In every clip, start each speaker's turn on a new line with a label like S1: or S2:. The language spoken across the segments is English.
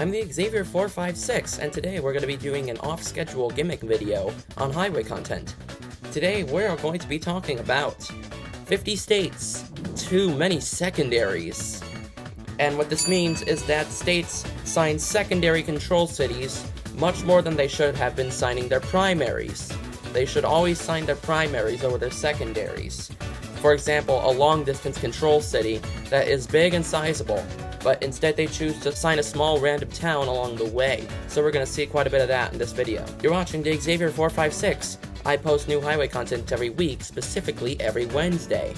S1: I'm the Xavier 456, and today we're going to be doing an off-schedule gimmick video on highway content. Today we're going to be talking about 50 states, too many secondaries. And what this means is that states sign secondary control cities much more than they should have been signing their primaries. They should always sign their primaries over their secondaries. For example, a long-distance control city that is big and sizable, but instead they choose to sign a small random town along the way. So we're going to see quite a bit of that in this video. You're watching the Xavier 456. I post new highway content every week, specifically every Wednesday.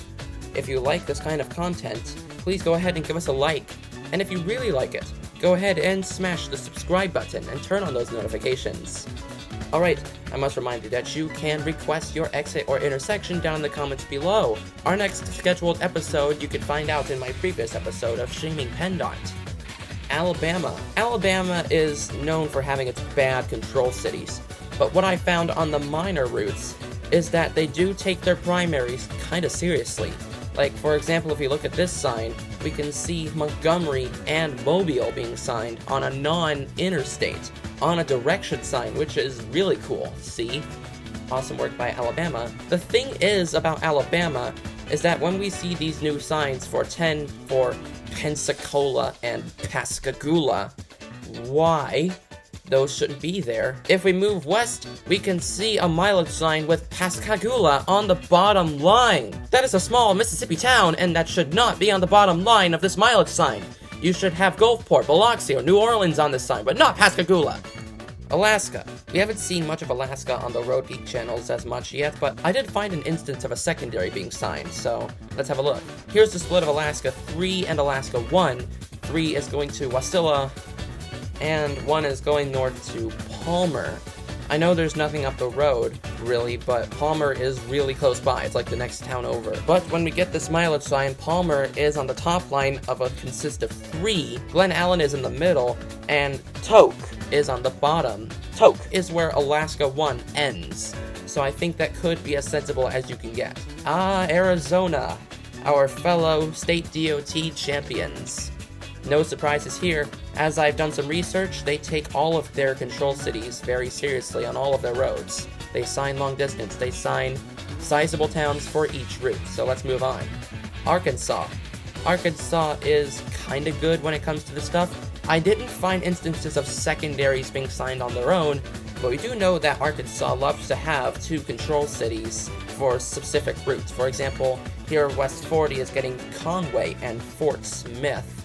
S1: If you like this kind of content, please go ahead and give us a like. And if you really like it, go ahead and smash the subscribe button and turn on those notifications. Alright, I must remind you that you can request your exit or intersection down in the comments below. Our next scheduled episode you can find out in my previous episode of Shaming PennDOT. Alabama. Alabama is known for having its bad control cities, but what I found on the minor routes is that they do take their primaries kinda seriously. Like, for example, if you look at this sign, we can see Montgomery and Mobile being signed on a non-interstate, on a direction sign, which is really cool. See? Awesome work by Alabama. The thing is about Alabama is that when we see these new signs for Pensacola and Pascagoula, why? Those shouldn't be there. If we move west, we can see a mileage sign with Pascagoula on the bottom line. That is a small Mississippi town, and that should not be on the bottom line of this mileage sign. You should have Gulfport, Biloxi, or New Orleans on this sign, but not Pascagoula. Alaska. We haven't seen much of Alaska on the Road Geek channels as much yet, but I did find an instance of a secondary being signed, so let's have a look. Here's the split of Alaska 3 and Alaska 1. 3 is going to Wasilla, and 1 is going north to Palmer. I know there's nothing up the road, really, but Palmer is really close by. It's like the next town over. But when we get this mileage sign, Palmer is on the top line of a consist of 3. Glen Allen is in the middle, and Toke is on the bottom. Toke is where Alaska 1 ends. So I think that could be as sensible as you can get. Arizona, our fellow state DOT champions. No surprises here. As I've done some research, they take all of their control cities very seriously on all of their roads. They sign long distance, they sign sizable towns for each route, so let's move on. Arkansas. Arkansas is kinda good when it comes to this stuff. I didn't find instances of secondaries being signed on their own, but we do know that Arkansas loves to have 2 control cities for specific routes. For example, here West 40 is getting Conway and Fort Smith.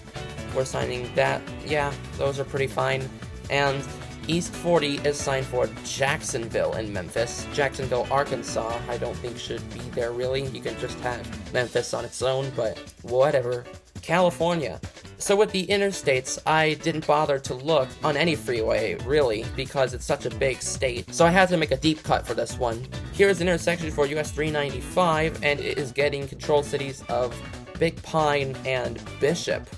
S1: We're signing that. Yeah, those are pretty fine. And East 40 is signed for Jacksonville in Memphis. Jacksonville, Arkansas, I don't think should be there really. You can just have Memphis on its own, but whatever. California. So with the interstates, I didn't bother to look on any freeway, really, because it's such a big state. So I had to make a deep cut for this one. Here's an intersection for US 395, and it is getting control cities of Big Pine and Bishop.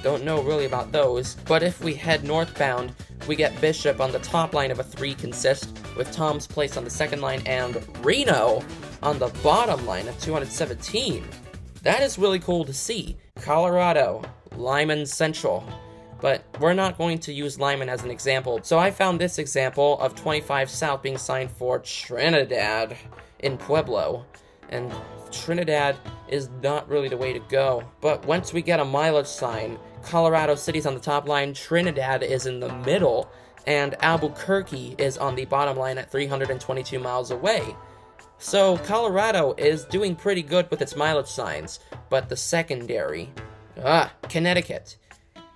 S1: Don't know really about those, but if we head northbound, we get Bishop on the top line of a 3 consist, with Tom's Place on the second line, and Reno on the bottom line of 217. That is really cool to see. Colorado, Lyman Central. But we're not going to use Lyman as an example, so I found this example of 25 South being signed for Trinidad in Pueblo. And Trinidad is not really the way to go. But once we get a mileage sign, Colorado City's on the top line, Trinidad is in the middle, and Albuquerque is on the bottom line at 322 miles away. So Colorado is doing pretty good with its mileage signs, but the secondary. Connecticut.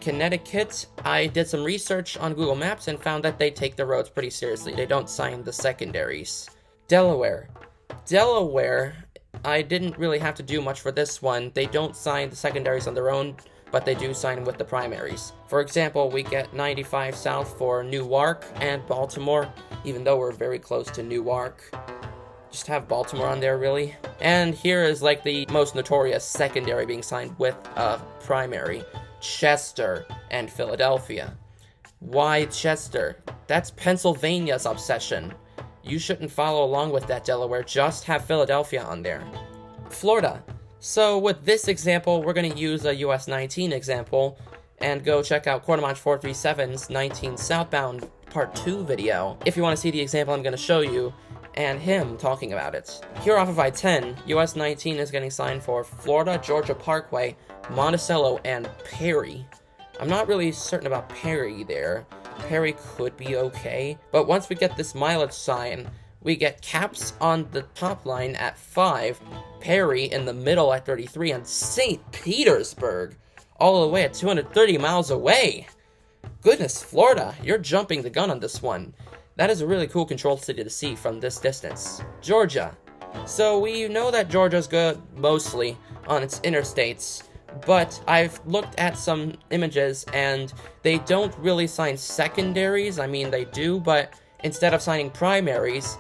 S1: Connecticut, I did some research on Google Maps and found that they take the roads pretty seriously. They don't sign the secondaries. Delaware. Delaware, I didn't really have to do much for this one. They don't sign the secondaries on their own, but they do sign with the primaries. For example, we get 95 South for Newark and Baltimore, even though we're very close to Newark. Just have Baltimore on there, really. And here is like the most notorious secondary being signed with a primary. Chester and Philadelphia. Why Chester? That's Pennsylvania's obsession. You shouldn't follow along with that, Delaware. Just have Philadelphia on there. Florida. So with this example, we're going to use a US 19 example, and go check out Quartermatch 437's 19 Southbound Part 2 video if you want to see the example I'm going to show you, and him talking about it. Here off of I-10, US 19 is getting signed for Florida, Georgia Parkway, Monticello, and Perry. I'm not really certain about Perry there. Perry could be okay, but once we get this mileage sign, we get Caps on the top line at 5, Perry in the middle at 33, and St. Petersburg all the way at 230 miles away. Goodness, Florida, you're jumping the gun on this one. That is a really cool controlled city to see from this distance. Georgia. So we know that Georgia's good mostly on its interstates, but I've looked at some images and they don't really sign secondaries. I mean, they do, but instead of signing primaries,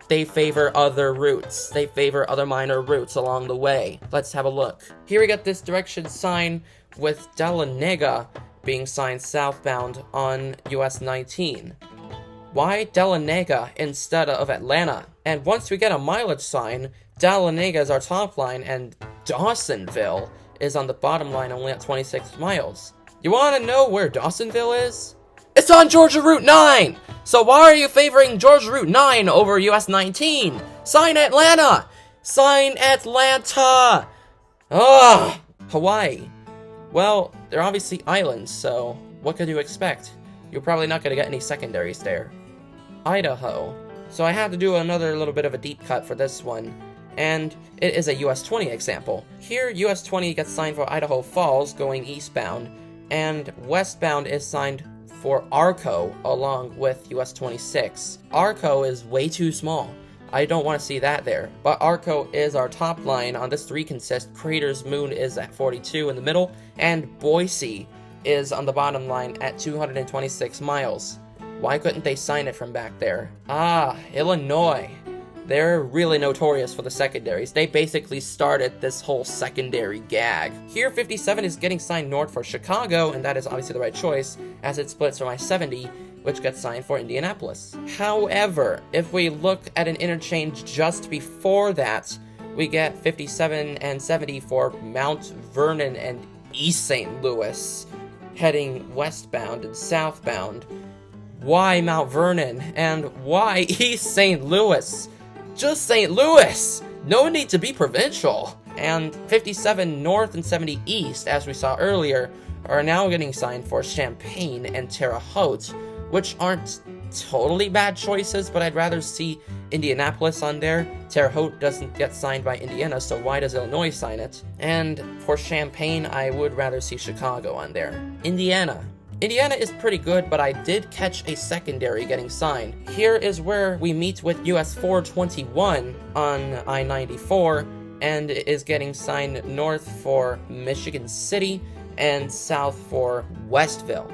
S1: they favor other routes. They favor other minor routes along the way. Let's have a look. Here we got this direction sign with Dahlonega being signed southbound on US 19. Why Dahlonega instead of Atlanta? And once we get a mileage sign, Dahlonega is our top line and Dawsonville is on the bottom line only at 26 miles. You want to know where Dawsonville is? It's on Georgia Route 9! So why are you favoring Georgia Route 9 over US 19? Sign Atlanta! Sign Atlanta! Ah, Hawaii. Well, they're obviously islands, so what could you expect? You're probably not going to get any secondaries there. Idaho. So I had to do another little bit of a deep cut for this one, and it is a US 20 example. Here, US 20 gets signed for Idaho Falls going eastbound, and westbound is signed for Arco along with US 26. Arco is way too small. I don't want to see that there. But Arco is our top line on this 3 consist. Crater's Moon is at 42 in the middle, and Boise is on the bottom line at 226 miles. Why couldn't they sign it from back there? Ah, Illinois. They're really notorious for the secondaries. They basically started this whole secondary gag. Here, 57 is getting signed north for Chicago, and that is obviously the right choice, as it splits from I-70, which gets signed for Indianapolis. However, if we look at an interchange just before that, we get 57 and 70 for Mount Vernon and East St. Louis, heading westbound and southbound. Why Mount Vernon? And why East St. Louis? Just St. Louis! No need to be provincial! And 57 North and 70 East, as we saw earlier, are now getting signed for Champaign and Terre Haute, which aren't totally bad choices, but I'd rather see Indianapolis on there. Terre Haute doesn't get signed by Indiana, so why does Illinois sign it? And for Champaign, I would rather see Chicago on there. Indiana. Indiana is pretty good, but I did catch a secondary getting signed. Here is where we meet with US 421 on I-94, and it is getting signed north for Michigan City and south for Westville.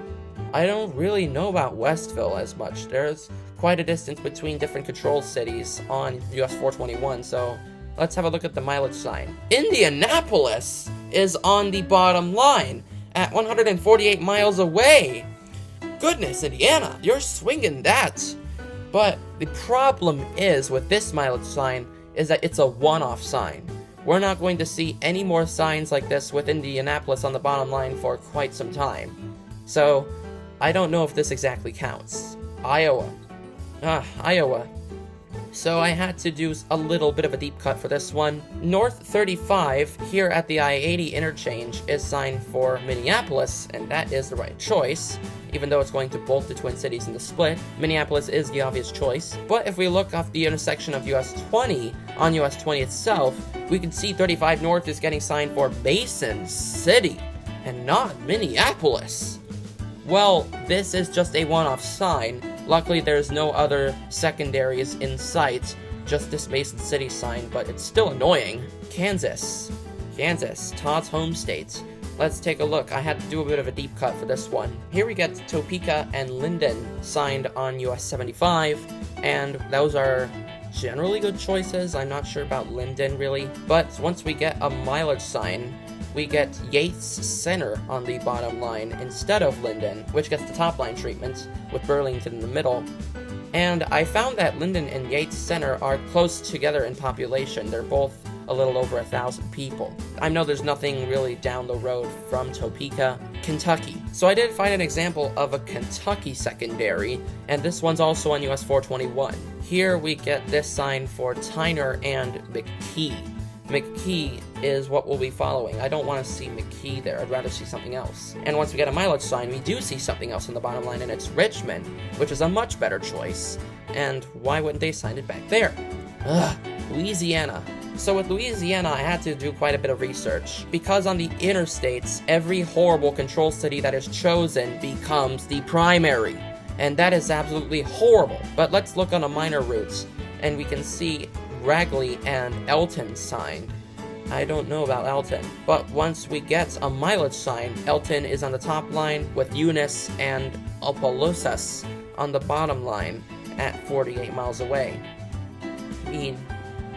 S1: I don't really know about Westville as much. There's quite a distance between different control cities on US 421, so let's have a look at the mileage sign. Indianapolis is on the bottom line at 148 miles away. Goodness, Indiana, you're swinging that. But the problem is with this mileage sign is that it's a one-off sign. We're not going to see any more signs like this with Indianapolis on the bottom line for quite some time. So I don't know if this exactly counts. Iowa. Iowa. So I had to do a little bit of a deep cut for this one. North 35 here at the I-80 interchange is signed for Minneapolis, and that is the right choice. Even though it's going to both the Twin Cities in the split, Minneapolis is the obvious choice. But if we look off the intersection of US 20, on US 20 itself, we can see 35 North is getting signed for Mason City, and not Minneapolis. Well, this is just a one-off sign. Luckily, there's no other secondaries in sight, just this Mason City sign, but it's still annoying. Kansas. Kansas, Todd's home state. Let's take a look. I had to do a bit of a deep cut for this one. Here we get Topeka and Linden signed on US 75, and those are generally good choices. I'm not sure about Linden, really. But once we get a mileage sign, we get Yates Center on the bottom line instead of Linden, which gets the top line treatment, with Burlington in the middle. And I found that Linden and Yates Center are close together in population. They're both a little over 1,000 people. I know there's nothing really down the road from Topeka, Kentucky. So I did find an example of a Kentucky secondary, and this one's also on US 421. Here we get this sign for Tyner and McKee. McKee is what we'll be following. I don't want to see McKee there, I'd rather see something else. And once we get a mileage sign, we do see something else on the bottom line, and it's Richmond, which is a much better choice. And why wouldn't they sign it back there? Ugh, Louisiana. So with Louisiana, I had to do quite a bit of research, because on the interstates, every horrible control city that is chosen becomes the primary. And that is absolutely horrible. But let's look on the minor routes, and we can see Ragley and Elton signed. I don't know about Elton, but once we get a mileage sign, Elton is on the top line with Eunice and Opelousas on the bottom line at 48 miles away. I mean,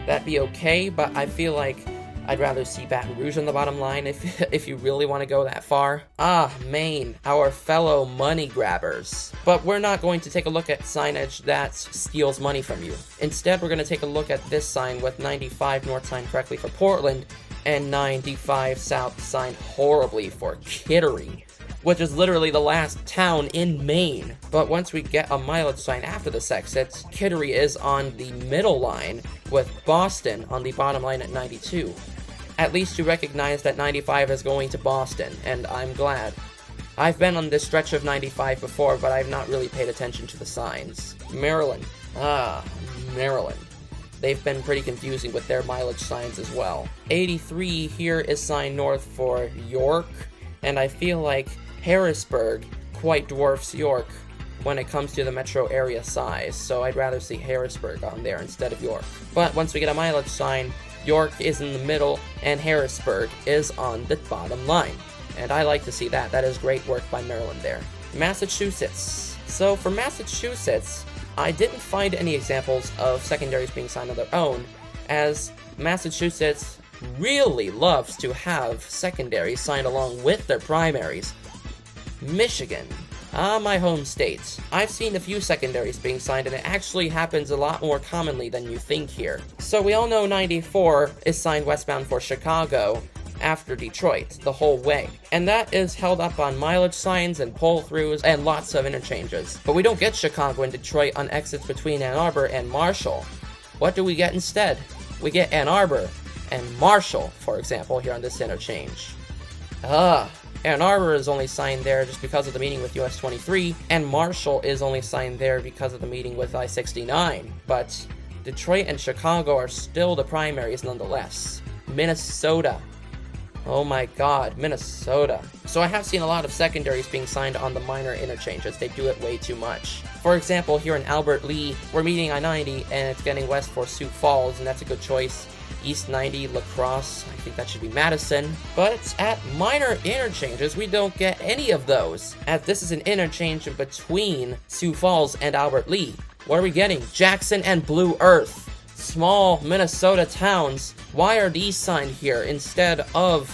S1: that'd be okay, but I feel like I'd rather see Baton Rouge on the bottom line if you really want to go that far. Ah, Maine, our fellow money grabbers. But we're not going to take a look at signage that steals money from you. Instead, we're going to take a look at this sign with 95 north signed correctly for Portland and 95 south signed horribly for Kittery, which is literally the last town in Maine. But once we get a mileage sign after this exit, Kittery is on the middle line with Boston on the bottom line at 92. At least you recognize that 95 is going to Boston, and I'm glad. I've been on this stretch of 95 before, but I've not really paid attention to the signs. Maryland. Ah, Maryland. They've been pretty confusing with their mileage signs as well. 83 here is signed north for York, and I feel like Harrisburg quite dwarfs York when it comes to the metro area size, so I'd rather see Harrisburg on there instead of York. But once we get a mileage sign, York is in the middle, and Harrisburg is on the bottom line. And I like to see that. That is great work by Maryland there. Massachusetts. So for Massachusetts, I didn't find any examples of secondaries being signed on their own, as Massachusetts really loves to have secondaries signed along with their primaries. Michigan. My home state. I've seen a few secondaries being signed, and it actually happens a lot more commonly than you think here. So we all know 94 is signed westbound for Chicago after Detroit the whole way, and that is held up on mileage signs and pull-throughs and lots of interchanges. But we don't get Chicago and Detroit on exits between Ann Arbor and Marshall. What do we get instead? We get Ann Arbor and Marshall, for example, here on this interchange. Ann Arbor is only signed there just because of the meeting with US 23, and Marshall is only signed there because of the meeting with I-69. But Detroit and Chicago are still the primaries nonetheless. Minnesota. Oh my god, Minnesota. So I have seen a lot of secondaries being signed on the minor interchanges. They do it way too much. For example, here in Albert Lee, we're meeting I-90, and it's getting west for Sioux Falls, and that's a good choice. East 90, La Crosse, I think that should be Madison. But at minor interchanges, we don't get any of those, as this is an interchange in between Sioux Falls and Albert Lee. What are we getting? Jackson and Blue Earth. Small Minnesota towns. Why are these signed here instead of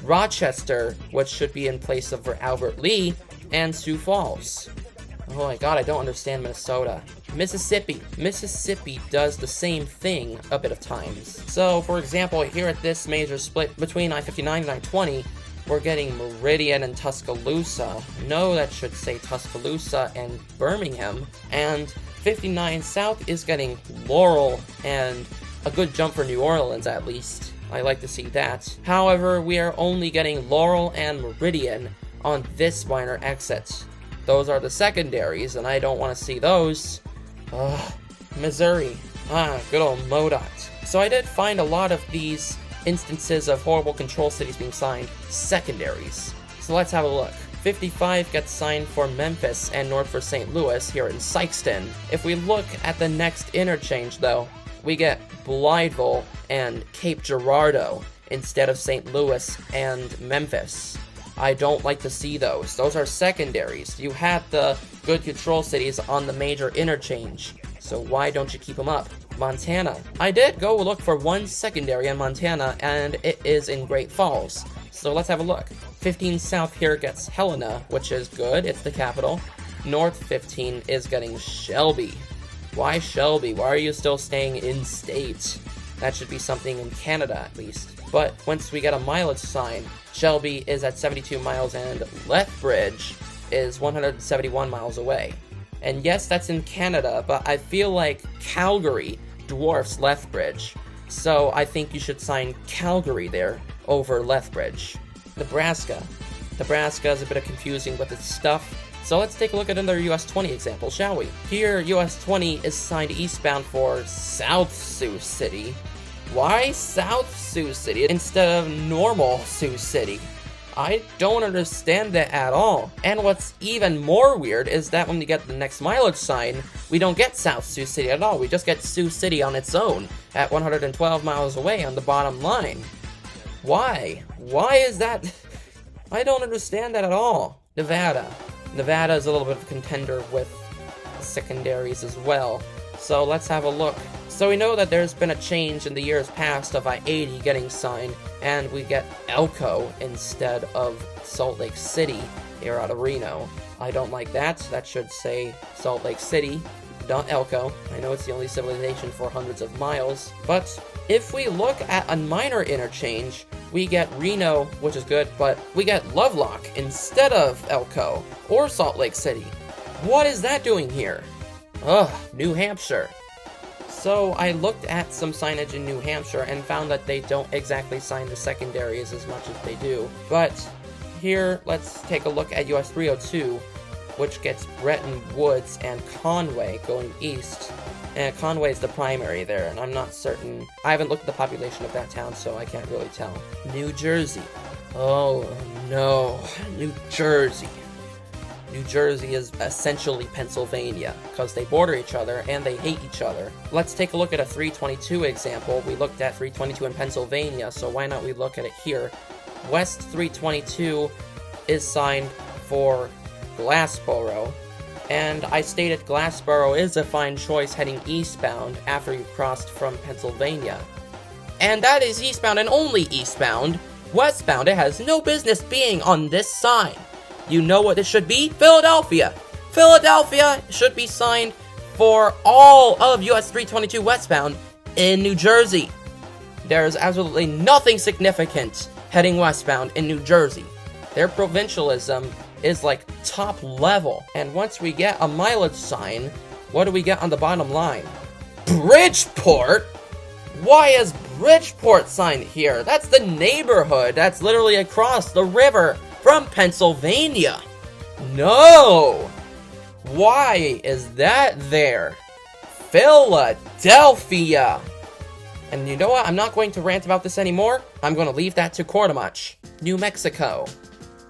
S1: Rochester, which should be in place of Albert Lee, and Sioux Falls? Oh my god, I don't understand Minnesota. Mississippi. Mississippi does the same thing a bit of times. So, for example, here at this major split between I-59 and I-20, we're getting Meridian and Tuscaloosa. No, that should say Tuscaloosa and Birmingham. And 59 South is getting Laurel and a good jump for New Orleans, at least. I like to see that. However, we are only getting Laurel and Meridian on this minor exit. Those are the secondaries, and I don't want to see those. Missouri. Good old MoDOT. So I did find a lot of these instances of horrible control cities being signed secondaries. So let's have a look. 55 gets signed for Memphis and north for St. Louis here in Sikeston. If we look at the next interchange, though, we get Blytheville and Cape Girardeau instead of St. Louis and Memphis. I don't like to see those. Those are secondaries. You had the good control cities on the major interchange, so why don't you keep them up? Montana. I did go look for one secondary in Montana, and it is in Great Falls. So let's have a look. 15 South here gets Helena, which is good. It's the capital. North 15 is getting Shelby. Why Shelby? Why are you still staying in state? That should be something in Canada at least. But once we get a mileage sign, Shelby is at 72 miles and Lethbridge is 171 miles away. And yes, that's in Canada, but I feel like Calgary dwarfs Lethbridge. So I think you should sign Calgary there over Lethbridge. Nebraska. Nebraska is a bit confusing with its stuff. So let's take a look at another US 20 example, shall we? Here, US 20 is signed eastbound for South Sioux City. Why South Sioux City instead of normal Sioux City? I don't understand that at all. And what's even more weird is that when we get the next mileage sign, we don't get South Sioux City at all. We just get Sioux City on its own at 112 miles away on the bottom line. Why? Why is that? I don't understand that at all. Nevada. Nevada is a little bit of a contender with secondaries as well. So let's have a look. So we know that there's been a change in the years past of I-80 getting signed, and we get Elko instead of Salt Lake City here out of Reno. I don't like that. That should say Salt Lake City, not Elko. I know it's the only civilization for hundreds of miles, but if we look at a minor interchange, we get Reno, which is good, but we get Lovelock instead of Elko or Salt Lake City. What is that doing here? Ugh, New Hampshire. So I looked at some signage in New Hampshire and found that they don't exactly sign the secondaries as much as they do. But here, let's take a look at US 302, which gets Bretton Woods and Conway going east. And Conway is the primary there, and I'm not certain. I haven't looked at the population of that town, so I can't really tell. New Jersey. Oh no, New Jersey. New Jersey is essentially Pennsylvania, because they border each other and they hate each other. Let's take a look at a 322 example. We looked at 322 in Pennsylvania, so why not we look at it here? West 322 is signed for Glassboro, and I stated Glassboro is a fine choice heading eastbound after you've crossed from Pennsylvania. And that is eastbound and only eastbound. Westbound, it has no business being on this sign. You know what it should be? Philadelphia! Philadelphia should be signed for all of US 322 westbound in New Jersey. There is absolutely nothing significant heading westbound in New Jersey. Their provincialism is like top level. And once we get a mileage sign, what do we get on the bottom line? Bridgeport? Why is Bridgeport signed here? That's the neighborhood. That's literally across the river from Pennsylvania. No! Why is that there? Philadelphia! And you know what? I'm not going to rant about this anymore. I'm going to leave that to Quartermuch. New Mexico.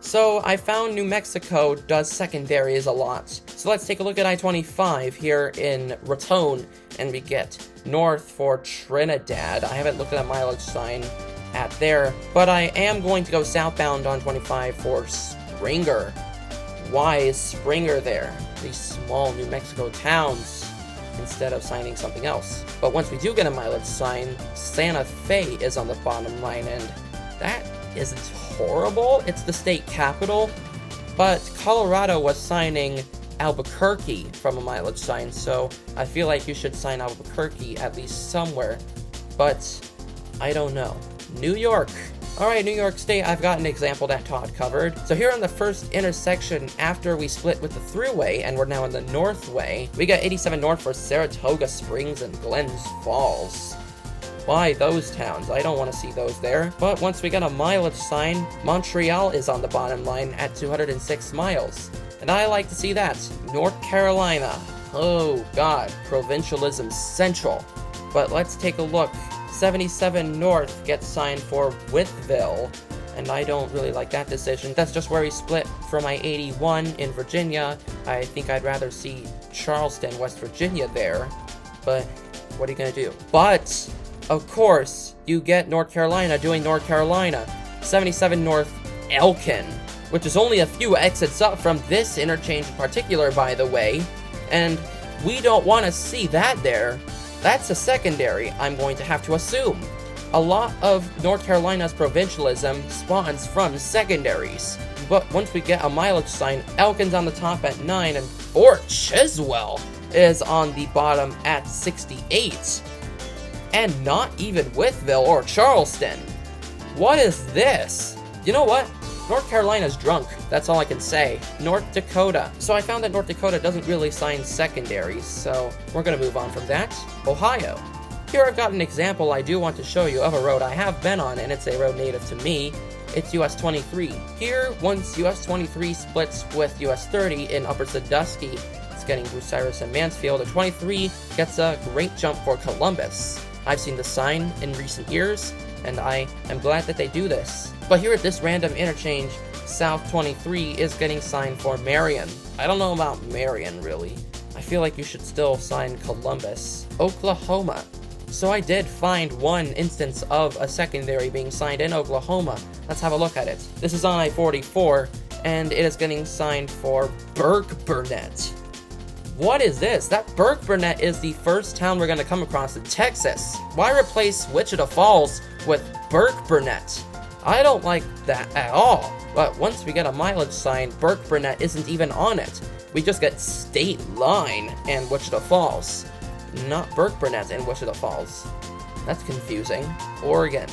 S1: So I found New Mexico does secondaries a lot. So let's take a look at I-25 here in Raton, and we get north for Trinidad. I haven't looked at a mileage sign at there, but I am going to go southbound on 25 for Springer. Why is Springer there? These small New Mexico towns, instead of signing something else. But once we do get a mileage sign, Santa Fe is on the bottom line, and that isn't horrible. It's the state capital, but Colorado was signing Albuquerque from a mileage sign, so I feel like you should sign Albuquerque at least somewhere, but I don't know. New York. Alright, New York State, I've got an example that Todd covered. So here on the first intersection after we split with the thruway, and we're now in the Northway, we got 87 north for Saratoga Springs and Glens Falls. Why those towns? I don't want to see those there. But once we get a mileage sign, Montreal is on the bottom line at 206 miles. And I like to see that. North Carolina. Oh god, provincialism central. But let's take a look. 77 North gets signed for Wytheville, and I don't really like that decision. That's just where he split from I-81 in Virginia. I think I'd rather see Charleston, West Virginia there, but what are you gonna do? But, of course, you get North Carolina doing North Carolina. 77 North Elkin, which is only a few exits up from this interchange in particular, by the way, and we don't want to see that there. That's a secondary, I'm going to have to assume. A lot of North Carolina's provincialism spawns from secondaries. But once we get a mileage sign, Elkin's on the top at 9, and Fort Chiswell is on the bottom at 68. And not even Wytheville or Charleston. What is this? You know what? North Carolina's drunk. That's all I can say. North Dakota. So I found that North Dakota doesn't really sign secondaries, so we're gonna move on from that. Ohio. Here I've got an example I do want to show you of a road I have been on, and it's a road native to me. It's US 23. Here, once US 23 splits with US 30 in Upper Sandusky, it's getting Bucyrus and Mansfield, and 23 gets a great jump for Columbus. I've seen the sign in recent years, and I am glad that they do this. But here at this random interchange, South 23 is getting signed for Marion. I don't know about Marion, really. I feel like you should still sign Columbus. Oklahoma. So I did find one instance of a secondary being signed in Oklahoma. Let's have a look at it. This is on I-44, and it is getting signed for Burke-Burnett. What is this? That Burke-Burnett is the first town we're going to come across in Texas. Why replace Wichita Falls with Burke-Burnett? I don't like that at all. But once we get a mileage sign, Burke-Burnett isn't even on it. We just get State Line and Wichita Falls. Not Burke-Burnett in Wichita Falls. That's confusing. Oregon.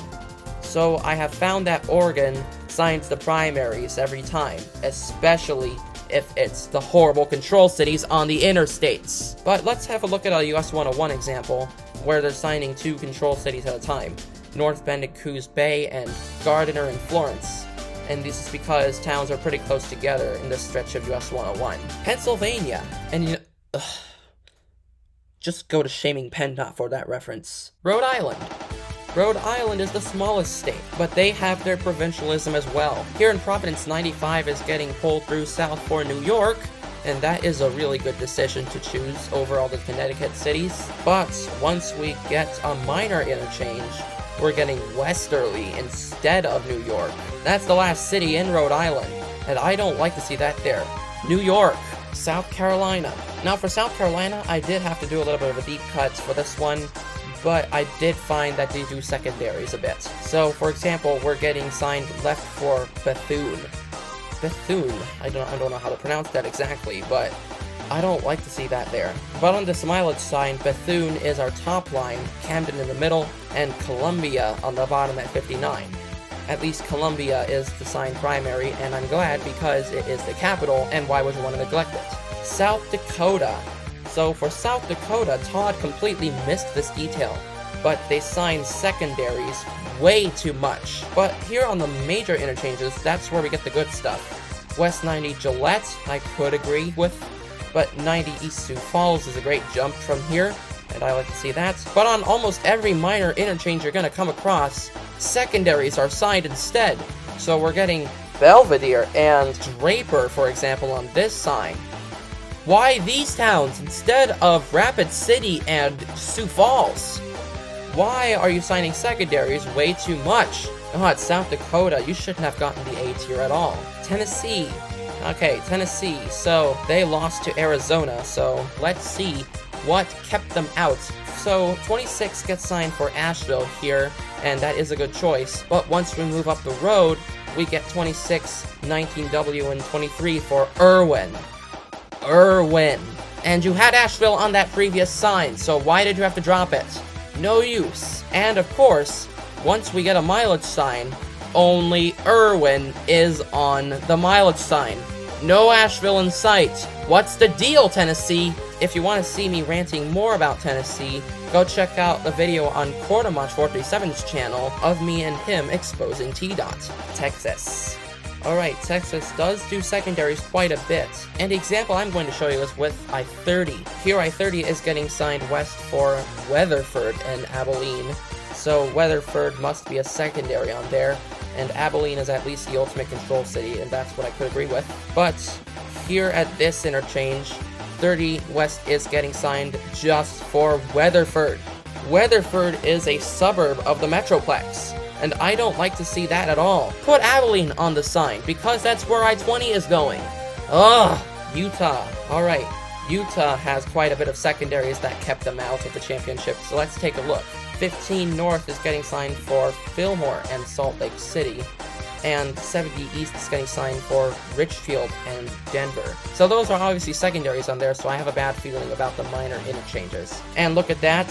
S1: So I have found that Oregon signs the primaries every time, especially if it's the horrible control cities on the interstates. But let's have a look at a US 101 example, where they're signing 2 control cities at a time. North Bend and Coos Bay, and Gardiner and Florence. And this is because towns are pretty close together in this stretch of US 101. Pennsylvania, and just go to Shaming PennDOT for that reference. Rhode Island. Rhode Island is the smallest state, but they have their provincialism as well. Here in Providence, 95 is getting pulled through south for New York, and that is a really good decision to choose over all the Connecticut cities. But once we get a minor interchange, we're getting westerly instead of New York. That's the last city in Rhode Island, and I don't like to see that there. New York. South Carolina. Now for South Carolina, I did have to do a little bit of a deep cut for this one, but I did find that they do secondaries a bit. So for example, we're getting signed left for Bethune. Bethune. I don't know how to pronounce that exactly, but I don't like to see that there. But on this mileage sign, Bethune is our top line, Camden in the middle, and Columbia on the bottom at 59. At least Columbia is the sign primary, and I'm glad because it is the capital, and why would you want to neglect it? South Dakota. So for South Dakota, Todd completely missed this detail, but they signed secondaries way too much. But here on the major interchanges, that's where we get the good stuff. West 90 Gillette, I could agree with, but 90 East Sioux Falls is a great jump from here, and I like to see that. But on almost every minor interchange you're going to come across, secondaries are signed instead. So we're getting Belvedere and Draper, for example, on this sign. Why these towns instead of Rapid City and Sioux Falls? Why are you signing secondaries way too much? Oh, it's South Dakota. You shouldn't have gotten the A tier at all. Tennessee. Okay, Tennessee. So they lost to Arizona. So let's see what kept them out. So 26 gets signed for Asheville here, and that is a good choice. But once we move up the road, we get 26, 19W, and 23 for Irwin. Irwin. And you had Asheville on that previous sign, so why did you have to drop it? No use. And of course, once we get a mileage sign, only Irwin is on the mileage sign. No Asheville in sight. What's the deal, Tennessee? If you want to see me ranting more about Tennessee, go check out the video on Quartermatch 437's channel of me and him exposing T-Dot. Texas. Alright, Texas does do secondaries quite a bit, and the example I'm going to show you is with I-30. Here I-30 is getting signed west for Weatherford and Abilene, so Weatherford must be a secondary on there, and Abilene is at least the ultimate control city, and that's what I could agree with. But here at this interchange, 30 West is getting signed just for Weatherford. Weatherford is a suburb of the Metroplex, and I don't like to see that at all. Put Abilene on the sign, because that's where I-20 is going. Ugh, Utah. Alright, Utah has quite a bit of secondaries that kept them out of the championship, so let's take a look. 15 North is getting signed for Fillmore and Salt Lake City, and 70 East is getting signed for Richfield and Denver. So those are obviously secondaries on there, so I have a bad feeling about the minor interchanges. And look at that,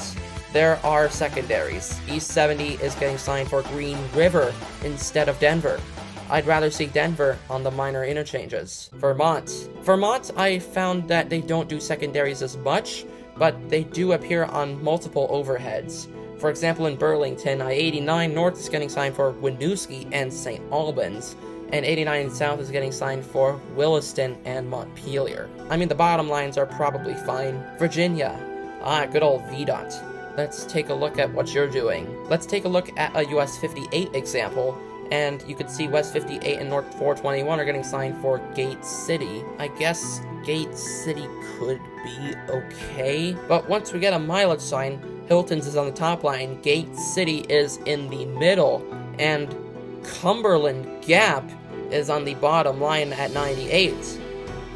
S1: there are secondaries. East 70 is getting signed for Green River instead of Denver. I'd rather see Denver on the minor interchanges. Vermont. Vermont, I found that they don't do secondaries as much, but they do appear on multiple overheads. For example, in Burlington, I-89 North is getting signed for Winooski and St. Albans, and 89 South is getting signed for Williston and Montpelier. I mean, the bottom lines are probably fine. Virginia. Good old VDOT. Let's take a look at what you're doing. Let's take a look at a US 58 example, and you can see West 58 and North 421 are getting signed for Gate City. I guess Gate City could be okay, but once we get a mileage sign, Hilton's is on the top line, Gate City is in the middle, and Cumberland Gap is on the bottom line at 98.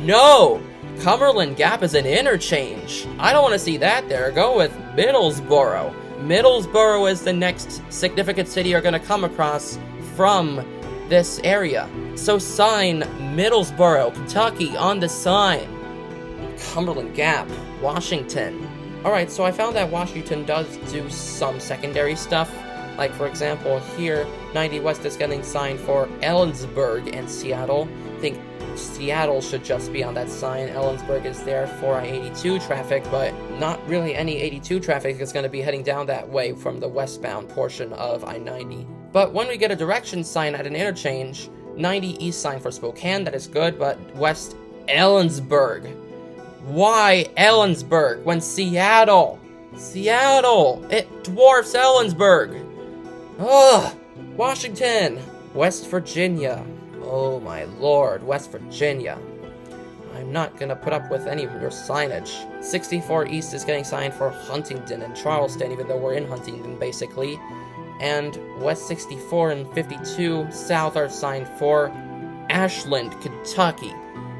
S1: No! Cumberland Gap is an interchange. I don't want to see that there. Go with Middlesboro. Middlesboro is the next significant city you're going to come across from this area. So sign Middlesboro, Kentucky on the sign. Cumberland Gap, Washington. Alright, so I found that Washington does do some secondary stuff. Like, for example, here, 90 West is getting signed for Ellensburg and Seattle. I think Seattle should just be on that sign. Ellensburg is there for I-82 traffic, but not really any 82 traffic is going to be heading down that way from the westbound portion of I-90. But when we get a direction sign at an interchange, 90 East sign for Spokane, that is good, but West Ellensburg. Why Ellensburg when Seattle, it dwarfs Ellensburg. Ugh, Washington, West Virginia. Oh my lord, West Virginia. I'm not gonna put up with any of your signage. 64 East is getting signed for Huntington and Charleston, even though we're in Huntington, basically. And West 64 and 52 South are signed for Ashland, Kentucky.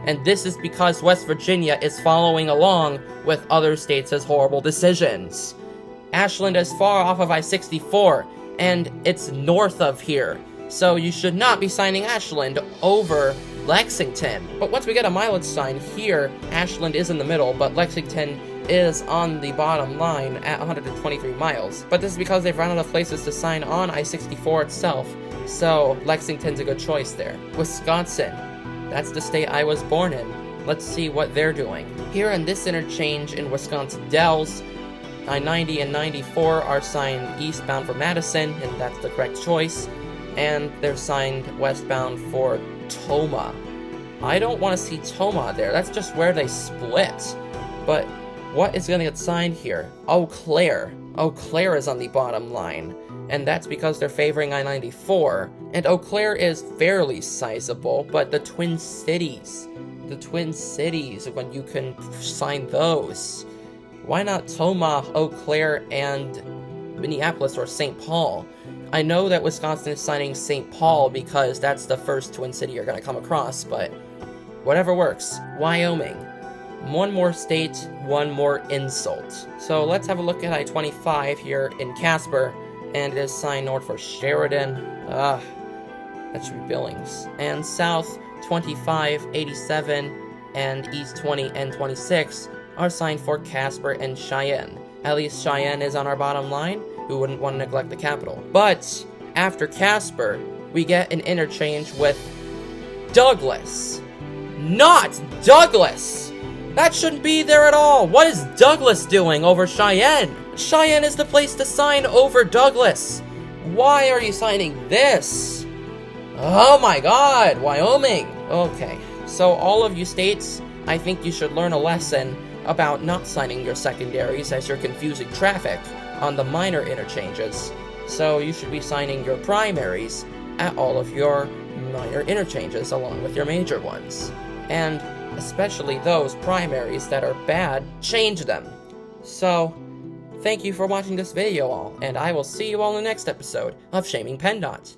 S1: And this is because West Virginia is following along with other states' horrible decisions. Ashland is far off of I-64, and it's north of here. So you should not be signing Ashland over Lexington. But once we get a mileage sign here, Ashland is in the middle, but Lexington is on the bottom line at 123 miles. But this is because they've run out of places to sign on I-64 itself, so Lexington's a good choice there. Wisconsin. That's the state I was born in. Let's see what they're doing. Here in this interchange in Wisconsin Dells, I-90 and 94 are signed eastbound for Madison, and that's the correct choice. And they're signed westbound for Toma. I don't want to see Toma there. That's just where they split. But what is going to get signed here? Eau Claire. Eau Claire is on the bottom line. And that's because they're favoring I-94. And Eau Claire is fairly sizable, but the Twin Cities, when you can sign those. Why not Toma, Eau Claire, and Minneapolis or St. Paul? I know that Wisconsin is signing St. Paul because that's the first Twin City you're going to come across, but whatever works. Wyoming. One more state, one more insult. So let's have a look at I-25 here in Casper, and it is signed north for Sheridan. That should be Billings. And south, 25, 87, and east 20 and 26 are signed for Casper and Cheyenne. At least Cheyenne is on our bottom line. Who wouldn't want to neglect the capital? But after Casper, we get an interchange with Douglas. Not Douglas! That shouldn't be there at all. What is Douglas doing over Cheyenne? Cheyenne is the place to sign over Douglas. Why are you signing this? Oh my god, Wyoming. Okay, so all of you states, I think you should learn a lesson about not signing your secondaries as you're confusing traffic on the minor interchanges. So you should be signing your primaries at all of your minor interchanges along with your major ones. And especially those primaries that are bad, change them. So, thank you for watching this video all, and I will see you all in the next episode of Shaming PennDOT.